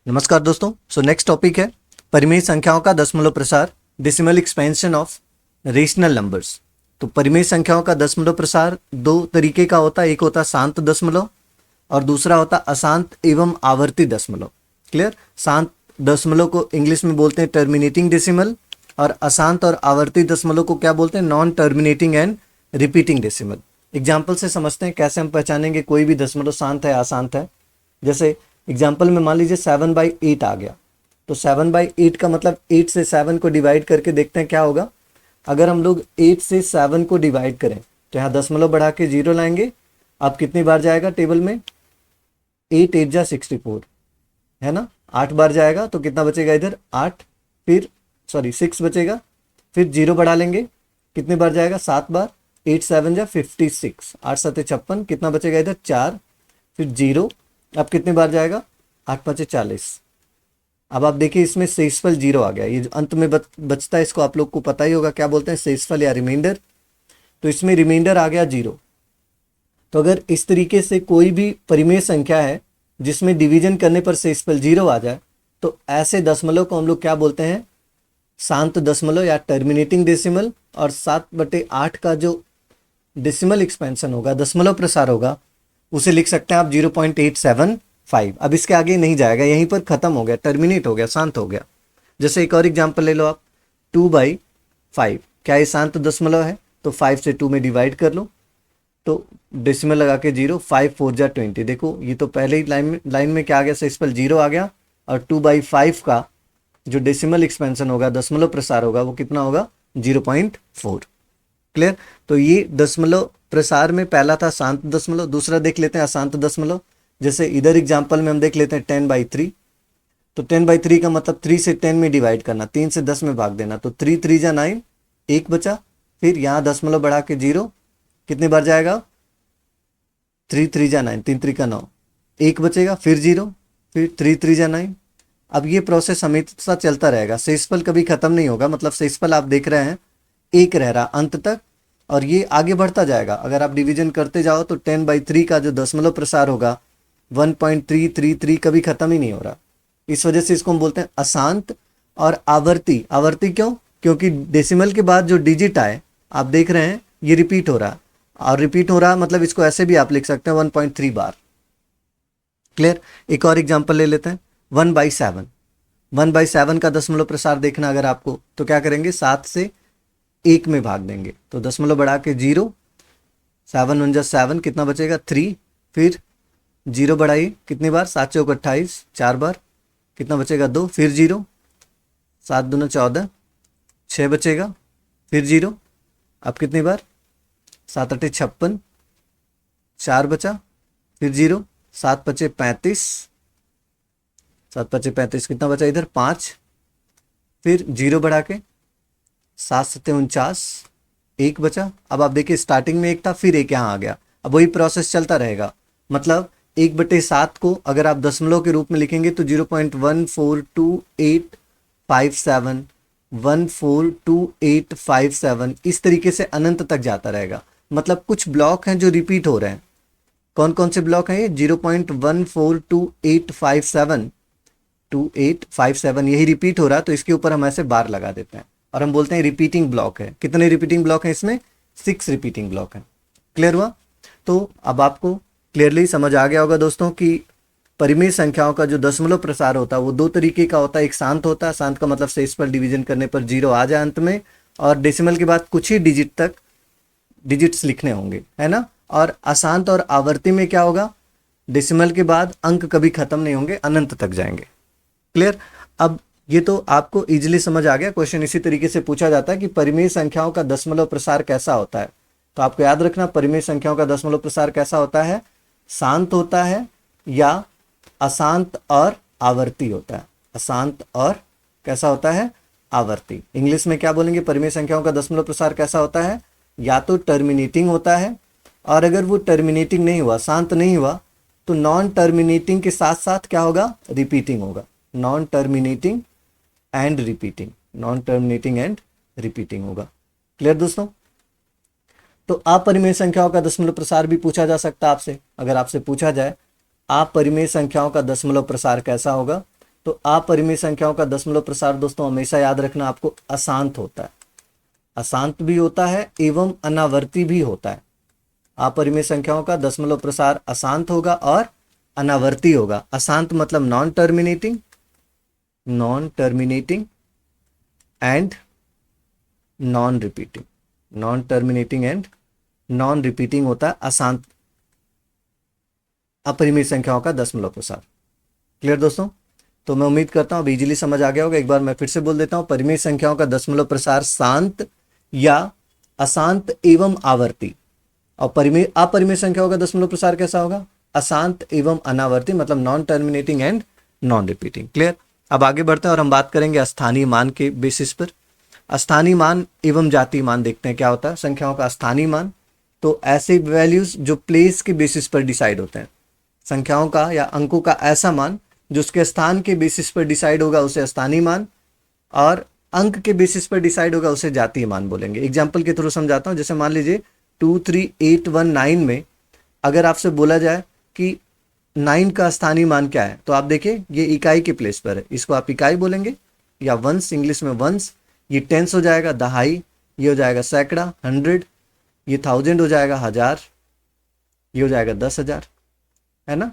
नमस्कार दोस्तों। Next topic है परिमेय संख्याओं का दशमलव प्रसार, decimal expansion of rational numbers. तो परिमेय संख्याओं का दशमलव प्रसार दो तरीके का होता है, एक होता है शांत दशमलव और दूसरा होता है अशांत एवं आवर्ती दशमलव। क्लियर? शांत दशमलव को इंग्लिश में बोलते हैं टर्मिनेटिंग डेसिमल और अशांत और आवर्ती दशमलव को क्या बोलते हैं? Non terminating and repeating decimal. Example से समझते हैं कैसे हम पहचानेंगे कोई भी दशमलव शांत है अशांत है। जैसे एग्जाम्पल में मान लीजिए 7/8 आ गया, तो 7/8 का मतलब 8 से 7 को डिवाइड करके देखते हैं क्या होगा। अगर हम लोग 8 से 7 को डिवाइड करें तो यहाँ दशमलव बढ़ा के 0 लाएंगे। अब कितनी बार जाएगा टेबल में? 8 8 जा 64 है ना। 8 बार जाएगा तो कितना बचेगा इधर? 8, फिर 6 बचेगा, फिर 0 बढ़ा लेंगे। कितनी बार जाएगा? 7 बार। 8 7 जा 56, 8 7 56, कितना बचेगा इधर? 4, फिर 0। अब कितनी बार जाएगा? 8 5 40। अब आप देखिए इसमें शेषफल 0 आ गया। ये जो अंत में बचता है इसको आप लोग को पता ही होगा, क्या बोलते हैं? शेषफल या रिमाइंडर। तो इसमें रिमाइंडर आ गया 0। तो अगर इस तरीके से कोई भी परिमेय संख्या है जिसमें डिवीजन करने पर शेषफल 0 आ जाए तो ऐसे दशमलव को हम लोग क्या बोलते हैं? शांत दशमलव या टर्मिनेटिंग डेसिमल। और 7/8 का जो डेसिमल एक्सपेंशन होगा, दशमलव प्रसार होगा, उसे लिख सकते हैं आप 0.875। अब इसके आगे नहीं जाएगा, यहीं पर खत्म हो गया, टर्मिनेट हो गया, शांत हो गया। जैसे एक और एग्जांपल ले लो आप, 2/5। क्या ये शांत दशमलव है? तो 5 से 2 में डिवाइड कर लो तो डेसिमल लगा के 0, 5 4 जा 20। देखो ये तो पहले ही लाइन में क्या आ गया? शेषफल 0 आ गया। और 2/5 का जो डेसिमल एक्सपेंशन होगा, दशमलव प्रसार होगा, वो कितना होगा? 0.4। क्लियर? तो ये दशमलव प्रसार में पहला था शांत दशमलव, दूसरा देख लेते हैं अशांत दशमलव। जैसे इधर एग्जाम्पल में हम देख लेते हैं 10/3। तो 10/3 का मतलब 3 से 10 में डिवाइड करना, 3 से 10 में भाग देना। तो 3 3 जा 9, 1 बचा। फिर यहाँ दशमलव बढ़ा के 0, कितनी बार जाएगा? 3 3 जा 9, 3 3 का 9, 1 बचेगा, फिर 0, फिर 3 3 जा 9। अब ये प्रोसेस हमेशा चलता रहेगा, शेषफल कभी खत्म नहीं होगा। मतलब शेषफल आप देख रहे हैं एक रह रहा अंत तक, और ये आगे बढ़ता जाएगा। अगर आप डिवीजन करते जाओ तो 10/3 का जो दशमलव प्रसार होगा 1.333 कभी खत्म ही नहीं हो रहा। इस वजह से इसको हम बोलते हैं अशांत और आवर्ती। आवर्ती क्यों? क्योंकि डेसिमल के बाद जो डिजिट आए आप देख रहे हैं ये रिपीट हो रहा, और रिपीट हो रहा मतलब इसको ऐसे भी आप लिख सकते हैं 1.3 बार। क्लियर? एक और एग्जाम्पल ले लेते हैं 1/7। 1/7 का दशमलव प्रसार देखना अगर आपको, तो क्या करेंगे? 7 से 1 में भाग देंगे तो दशमलव बढ़ा के 0, 7 1 जा 7, कितना बचेगा? 3। फिर 0 बढ़ाइए, कितनी बार? 7 चौक 28, 4 बार, कितना बचेगा? 2। फिर 0, 7 दूना 14, 6 बचेगा, फिर 0। अब कितनी बार? 7 8 56, 4 बचा, फिर 0, 7 5 35, 7 5 35, कितना बचा इधर? 5। फिर 0 बढ़ा के 7 7 49, 1 बचा। अब आप देखिए स्टार्टिंग में 1 था, फिर 1 यहाँ आ गया। अब वही प्रोसेस चलता रहेगा। मतलब 1/7 को अगर आप दशमलव के रूप में लिखेंगे तो 0.142857, 142857, इस तरीके से अनंत तक जाता रहेगा। मतलब कुछ ब्लॉक हैं जो रिपीट हो रहे हैं। कौन कौन से ब्लॉक हैं ये? 0.142857, 2857 यही रिपीट हो रहा है, तो इसके ऊपर हम ऐसे बार लगा देते हैं और हम बोलते हैं रिपीटिंग ब्लॉक है। कितने रिपीटिंग ब्लॉक हैं इसमें? 6 रिपीटिंग ब्लॉक हैं। क्लियर हुआ? तो अब आपको क्लियरली समझ आ गया होगा दोस्तों कि परिमेय संख्याओं का जो दशमलव प्रसार होता है वो दो तरीके का होता है। एक शांत होता है, शांत का मतलब शेष पर डिवीजन करने पर 0 आ जाए अंत में, और डेसिमल के बाद कुछ ही डिजिट तक डिजिट्स लिखने होंगे, है ना। और अशांत और आवर्ती में क्या होगा? डेसिमल के बाद अंक कभी खत्म नहीं होंगे, अनंत तक जाएंगे। क्लियर? अब ये तो आपको इजीली समझ आ गया। क्वेश्चन इसी तरीके से पूछा जाता है कि परिमेय संख्याओं का दशमलव प्रसार कैसा होता है। तो आपको याद रखना, परिमेय संख्याओं का दशमलव प्रसार कैसा होता है? शांत होता है या अशांत और आवर्ती होता है। अशांत और कैसा होता है? आवर्ती। इंग्लिश में क्या बोलेंगे? परिमेय संख्याओं का दशमलव प्रसार कैसा होता है? या तो टर्मिनेटिंग होता है, और अगर वो टर्मिनेटिंग नहीं हुआ, शांत नहीं हुआ, तो नॉन टर्मिनेटिंग के साथ साथ क्या होगा? रिपीटिंग होगा। Non terminating and repeating, non terminating and repeating होगा। क्लियर दोस्तों? तो अपरिमेय संख्याओं का दशमलव प्रसार भी पूछा जा सकता है आपसे। अगर आपसे पूछा जाए अपरिमेय संख्याओं का दशमलव प्रसार कैसा होगा, तो अपरिमेय संख्याओं का दशमलव प्रसार दोस्तों हमेशा याद रखना आपको अशांत होता है, अशांत भी होता है एवं अनावर्ती भी होता है। अपरिमेय संख्याओं का दशमलव प्रसार अशांत होगा और अनावर्ती होगा। अशांत मतलब non terminating and non repeating, non terminating and non repeating होता है अशांत अपरिमेय संख्याओं का दशमलव प्रसार। क्लियर दोस्तों? तो मैं उम्मीद करता हूं अब इजीली समझ आ गया होगा। एक बार मैं फिर से बोल देता हूं, परिमेय संख्याओं का दशमलव प्रसार शांत या अशांत एवं आवर्ती, और परिमेय अपरिमेय संख्याओं का दशमलव प्रसार कैसा होगा? अशांत एवं अनावर्ती, मतलब non terminating and non repeating. Clear? अब आगे बढ़ते हैं और हम बात करेंगे स्थानीय मान के बेसिस पर। स्थानीय मान एवं जातीय मान देखते हैं क्या होता है। संख्याओं का स्थानीय मान, तो ऐसे वैल्यूज जो प्लेस के बेसिस पर डिसाइड होते हैं। संख्याओं का या अंकों का ऐसा मान जो उसके स्थान के बेसिस पर डिसाइड होगा उसे स्थानीय मान, और अंक के बेसिस पर डिसाइड होगा उसे जातीय मान बोलेंगे। एग्जाम्पल के थ्रू समझाता हूं। जैसे मान लीजिए 23819 में अगर आपसे बोला जाए कि 9 का स्थानीय मान क्या है, तो आप देखिए ये इकाई के प्लेस पर है, इसको आप इकाई बोलेंगे या वंस, इंग्लिश में वंस। ये टेंस हो जाएगा, दहाई, ये हो जाएगा सैकड़ा, 100, ये 1000 हो जाएगा, 1000, ये हो जाएगा 10,000, है ना।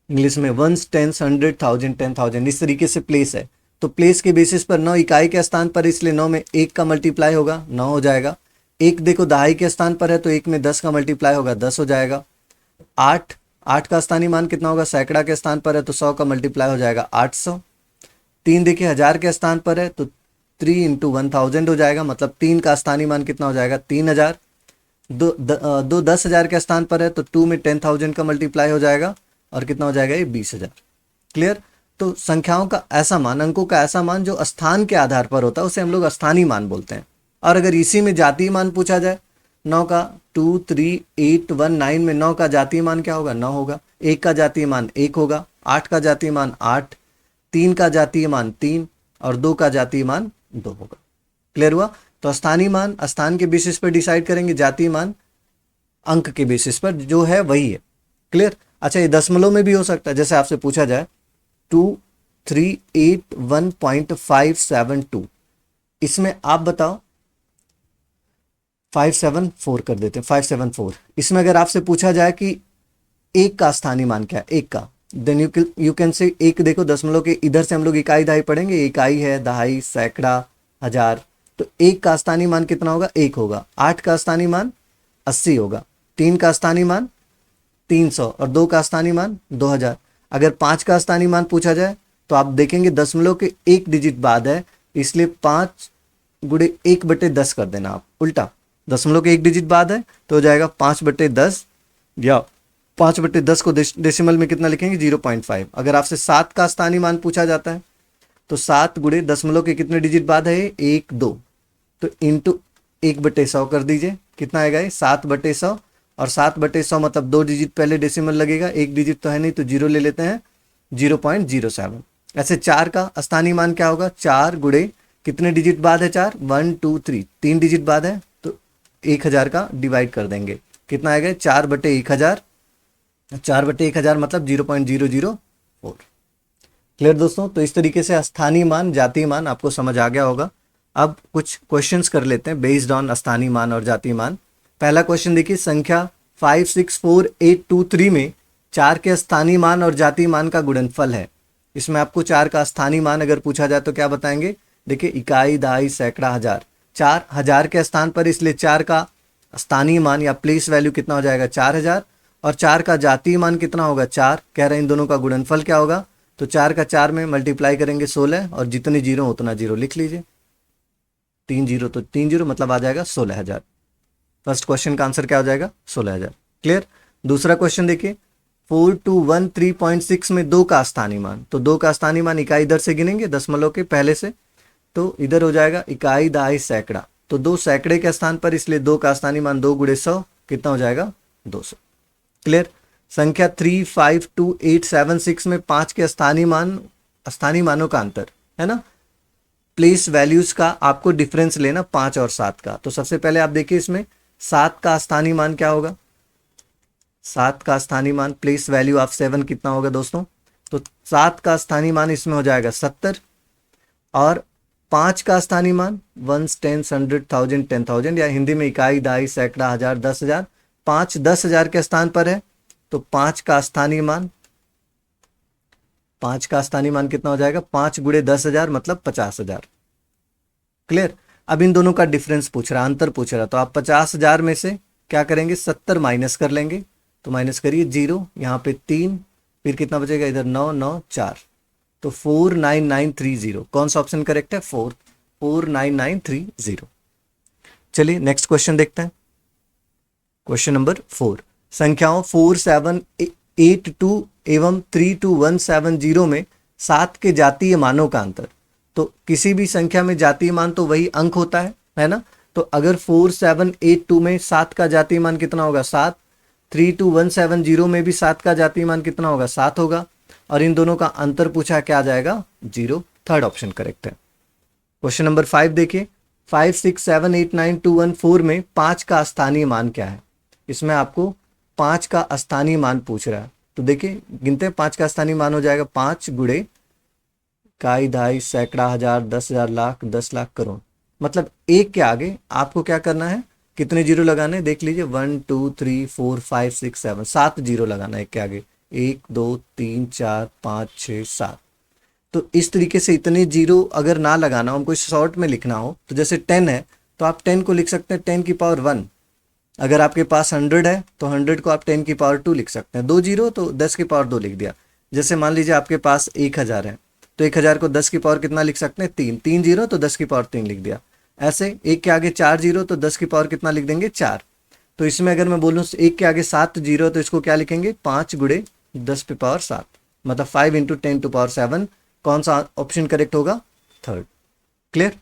इंग्लिश में वंस, टेंस, 100, 1000, 10,000, इस तरीके से प्लेस है। तो प्लेस के बेसिस पर 9 इकाई के स्थान पर, इसलिए 9 में 1 का मल्टीप्लाई होगा, 9 हो जाएगा। 1 देखो दहाई के स्थान पर है तो 1 में 10 का मल्टीप्लाई होगा, 10 हो जाएगा। 8 का स्थानीय मान कितना होगा? सैकड़ा के स्थान पर है तो 100 का मल्टीप्लाई हो जाएगा, 800। 3 देखिए 1000 के स्थान पर है तो 3 × 1000 हो जाएगा, मतलब 3 का स्थानीय मान कितना हो जाएगा? 3000। 2 10,000 के स्थान पर है तो 2 में 10,000 का मल्टीप्लाई हो जाएगा और कितना हो जाएगा? ये 20,000। क्लियर? तो संख्याओं का ऐसा मान, अंकों का ऐसा मान जो स्थान के आधार पर होता है उसे हम लोग स्थानीय मान बोलते हैं। और अगर इसी में जातीय मान पूछा जाए, 9 का 23819 में 9 का जातीय मान क्या होगा? 9 होगा। 1 का जातीय मान 1 होगा। 8 का जातीय मान 8, 3 का जातीय मान 3 और 2 का जातीय मान 2 होगा। क्लियर हुआ? तो स्थानीय मान स्थान के बेसिस पर डिसाइड करेंगे, जातीय मान अंक के बेसिस पर जो है वही है। क्लियर? अच्छा, ये दशमलव में भी हो सकता है। जैसे आपसे पूछा जाए 2381.572, इसमें आप बताओ 574 कर देते हैं, 574। इसमें अगर आपसे पूछा जाए कि 1 का स्थानीय मान क्या है, 1 का, देन यू कैन से 1 देखो दशमलव के इधर से हम लोग इकाई दहाई पढ़ेंगे, इकाई है, दहाई, सैकड़ा, 1000, तो 1 का स्थानीय मान कितना होगा? 1 होगा। 8 का स्थानीय मान 80 होगा। 3 का स्थानीय मान 300 और 2 का स्थानीय मान 2000। अगर 5 का स्थानीय मान पूछा जाए तो आप देखेंगे दशमलव के 1 डिजिट बाद है, इसलिए 5 × 1/10 कर देना आप, उल्टा दशमलव के 1 डिजिट बाद है तो हो जाएगा 5/10, या 5/10 को डेसिमल में कितना लिखेंगे? 0.5। अगर आपसे 7 का स्थानीय मान पूछा जाता है तो 7 × दशमलव के कितने डिजिट बाद है? 1 2, तो इंटू 1/100 कर दीजिए, कितना आएगा? 7/100, और 7/100 मतलब 2 डिजिट पहले डेसिमल लगेगा, 1 डिजिट तो है नहीं तो 0 ले लेते हैं, 0.07। ऐसे 4 का स्थानीय मान क्या होगा? 4 × कितने डिजिट बाद है? 4, 1 2 3, 3 डिजिट बाद है तो 1000 का डिवाइड कर देंगे, कितना आएगा? 4/1000, 4/1000 मतलब 0.004। क्लियर दोस्तों? तो इस तरीके से स्थानीय मान, जातीय मान आपको समझ आ गया होगा। अब कुछ क्वेश्चंस कर लेते हैं बेस्ड ऑन स्थानीय मान और जातीय मान। पहला क्वेश्चन देखिए, संख्या 564823 में 4 के स्थानीय मान और जातीय मान का गुणनफल है। इसमें आपको 4 का स्थानीय मान अगर पूछा जाए तो क्या बताएंगे? देखिए इकाई, दहाई, सैकड़ा, 1000। 4 1000 के स्थान पर, इसलिए 4 का स्थानीय मान या प्लेस वैल्यू कितना हो जाएगा? 4000, और 4 का जातीय मान कितना होगा? 4। कह रहे हैं इन दोनों का गुणनफल क्या होगा? तो 4 का 4 में मल्टीप्लाई करेंगे 16, और जितने जीरो उतना जीरो लिख लीजिए, 3 जीरो तो 3 जीरो, मतलब आ जाएगा 16000। फर्स्ट क्वेश्चन का आंसर क्या हो जाएगा? 16000। क्लियर? दूसरा क्वेश्चन देखिए, 4213.6 में 2 का स्थानीय मान, तो 2 का स्थानीय मान इकाई इधर से गिनेंगे दशमलव के पहले से, तो इधर हो जाएगा इकाई, दहाई, सैकड़ा, तो 2 सैकड़े के स्थान पर, इसलिए 2 का स्थानीय मान 2 × 100 कितना हो जाएगा? 200। क्लियर? संख्या 352876 में 5 के स्थानीय मानों का अंतर है ना, प्लेस वैल्यूज का आपको डिफरेंस लेना 5 और 7 का। तो सबसे पहले आप देखिए इसमें 7 का स्थानीय मान क्या होगा? 7 का स्थानीय मान प्लेस वैल्यू ऑफ 7 कितना होगा दोस्तों? तो 7 का स्थानीय मान इसमें हो जाएगा 70 और 5 का स्थानीय मान 1 10 100 1000 10,000 या हिंदी में इकाई दहाई सैकड़ा हजार 10,000। 5 10,000 के स्थान पर है तो 5 का स्थानीय मान कितना हो जाएगा 5 गुणे 10,000 मतलब 50,000। क्लियर। अब इन दोनों का डिफरेंस पूछ रहा, अंतर पूछ रहा, तो आप 50,000 में से क्या करेंगे 70 माइनस कर लेंगे। तो माइनस करिए 0, यहाँ पे 3, फिर कितना बचेगा इधर 9 9 4, तो 49930। कौन सा ऑप्शन करेक्ट है 4, 49930। चलिए नेक्स्ट क्वेश्चन देखते हैं। क्वेश्चन नंबर 4, संख्याओं 4782 एवं 32170 में 7 के जातीय मानों का अंतर। तो किसी भी संख्या में जातीय मान तो वही अंक होता है ना। तो अगर 4782 में 7 का जातीय मान कितना होगा 7, 32170 में भी 7 का जातीय मान कितना होगा 7 होगा, और इन दोनों का अंतर पूछा क्या जाएगा 0। थर्ड ऑप्शन करेक्ट है। क्वेश्चन नंबर 5 देखिए, 56789214 में 5 का स्थानीय मान क्या है। इसमें आपको 5 का स्थानीय मान पूछ रहा है, तो देखिए गिनते हैं 5 का स्थानीय मान हो जाएगा 5 गुणे इकाई दहाई सैकड़ा हजार 10,000 लाख 10 लाख करोड़। मतलब एक के आगे आपको क्या करना है, कितने जीरो लगाने हैं देख लीजिए 1 2 3 4 5 6 7, 7 जीरो लगाना है एक के आगे, 1 2 3 4 5 6 7। तो इस तरीके से इतने जीरो अगर ना लगाना हो, हमको शॉर्ट में लिखना हो, तो जैसे 10 है तो आप 10 को लिख सकते हैं 10 की पावर 1। अगर आपके पास 100 है तो 100 को आप 10 की पावर 2 लिख सकते हैं। 2 जीरो तो 10 की पावर 2 लिख दिया। जैसे मान लीजिए आपके पास 1000 है तो 1000 को 10 की पावर कितना लिख सकते हैं 3, 3 जीरो तो 10 की पावर 3 लिख दिया। ऐसे एक के आगे 4 जीरो तो 10 की पावर कितना लिख देंगे 4। तो इसमें अगर मैं बोलूँ एक के आगे 7 जीरो तो इसको क्या लिखेंगे 5 गुणे 10 पे पावर 7, मतलब 5 × 10 to power 7। कौन सा ऑप्शन करेक्ट होगा थर्ड। क्लियर।